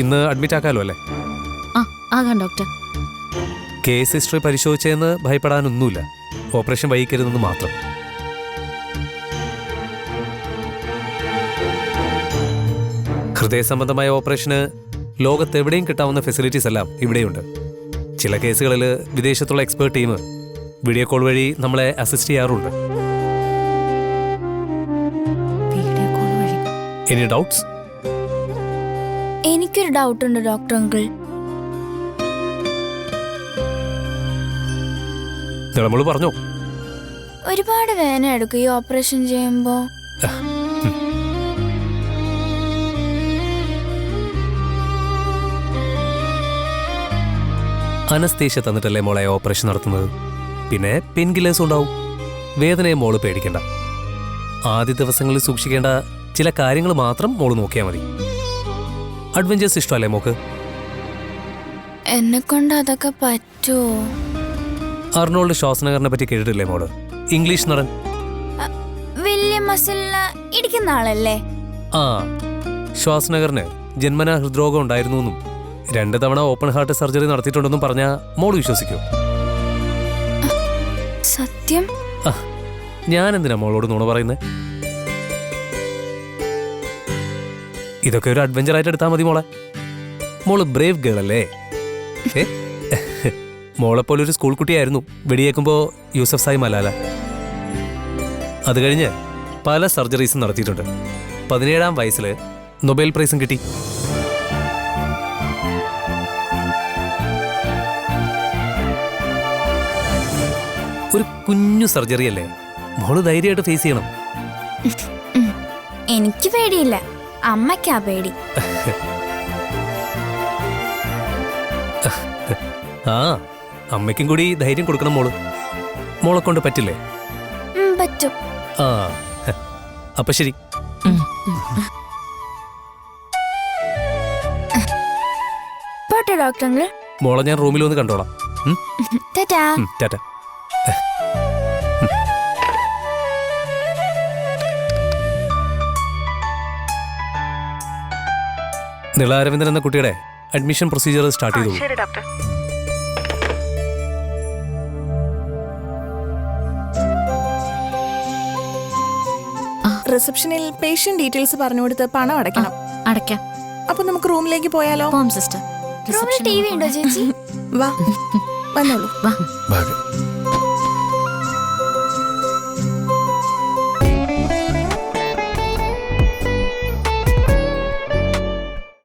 ഇന്ന് അഡ്മിറ്റ് ആക്കാലോ അല്ലേ? ആ ആകാം ഡോക്ടർ. കേസ് ഹിസ്റ്ററി പരിശോധിച്ചതെന്ന് ഭയപ്പെടാനൊന്നുമില്ല. ഓപ്പറേഷൻ വൈകിക്കരുതെന്ന് മാത്രം. ഹൃദയ സംബന്ധമായ ഓപ്പറേഷന് ലോകത്തെവിടെയും കിട്ടാവുന്ന ഫെസിലിറ്റീസ് എല്ലാം ഇവിടെയുണ്ട്. ചില കേസുകളിൽ വിദേശത്തുള്ള എക്സ്പേർട്ട് ടീം വീഡിയോ കോൾ വഴി നമ്മളെ അസിസ്റ്റ് ചെയ്യാറുണ്ട്. Any doubts? എനിക്കൊരു ഡൗട്ട് ഉണ്ട് ഡോക്ടർ അങ്കിൾ. നമ്മൾ പറഞ്ഞോ. ഒരുപാട് വേദന എടുക്കും ഈ ഓപ്പറേഷൻ ചെയ്യുമ്പോ. അനസ്തേഷ്യ തന്നിട്ടല്ലേ മോളെ ഓപ്പറേഷൻ നടത്തുന്നത്. പിന്നെ പെയിൻ കില്ലേഴ്സ് ഉണ്ടാവും. വേദനയെ മോള് പേടിക്കണ്ട. ആദ്യ ദിവസങ്ങളിൽ സൂക്ഷിക്കേണ്ട ചില കാര്യങ്ങൾ മാത്രം മോള് നോക്കിയാൽ മതി. അഡ്വഞ്ചേഴ്സ് ഇഷ്ടമല്ലേ മോക്ക്? എന്നെ കൊണ്ട് അതൊക്കെ പറ്റുമോ? അർണോൾഡ് ഷ്വാസ്നഗറിനെ പറ്റി കേട്ടിട്ടില്ലേ മോള്? ഇംഗ്ലീഷ് നടൻ. വലിയ മസിലിന് ഇടിക്കുന്ന ആളല്ലേ? ആ, ഷ്വാസ്നഗറിന് ജന്മനാ ഹൃദ്രോഗം ഉണ്ടായിരുന്നു എന്നും 2 തവണ ഓപ്പൺ ഹാർട്ട് സർജറി നടത്തിയിട്ടുണ്ടെന്നും പറഞ്ഞാൽ മോള് വിശ്വസിക്കോ? സത്യം? ഞാൻ എന്തിനാ മോളോട് നുണ പറയുന്നത്? ഇതൊക്കെ ഒരു അഡ്വഞ്ചർ ആയിട്ട് എടുത്താൽ മതി മോളെ. മോള് ബ്രേവ് ഗേൾ അല്ലേ? മോളെപ്പോലെ ഒരു സ്കൂൾ കുട്ടിയായിരുന്നു വെടിയേക്കുമ്പോ യൂസഫ് സായി മലാല. അത് കഴിഞ്ഞ് പല സർജറീസും നടത്തിയിട്ടുണ്ട്. 17-ാം വയസ്സിൽ നൊബേൽ പ്രൈസും കിട്ടി. ഒരു കുഞ്ഞു സർജറി അല്ലേ, മോള് ധൈര്യമായിട്ട് ഫേസ് ചെയ്യണം. എനിക്ക് പേടിയില്ല, അമ്മയ്ക്കാ പേടി. ആ, അമ്മയ്ക്കും കൂടി ധൈര്യം കൊടുക്കണം മോള്. മോളെ കൊണ്ട് പറ്റില്ലേ? പറ്റും. ആ, അപ്പൊ ശരി. പോട്ടെ ഡോക്ടർ അങ്കിൾ. മോളെ ഞാൻ റൂമിൽ വന്ന് കണ്ടോളാം. ടാറ്റാ. ടാറ്റ. നിള അരവിന്ദൻ എന്ന കുട്ടിയുടെ അഡ്മിഷൻ പ്രൊസീജിയർ സ്റ്റാർട്ട് ചെയ്തു. റിസപ്ഷനിൽ പേഷ്യന്റ് ഡീറ്റെയിൽസ് പറഞ്ഞു കൊടുത്ത് പണം അടയ്ക്കണം. അടയ്ക്കാം. അപ്പൊ നമുക്ക് റൂമിലേക്ക് പോയാലോ? Home sister. റൂമിൽ ടി വി ഉണ്ടോ ചേച്ചി? വാ, വന്നോളൂ. വാ.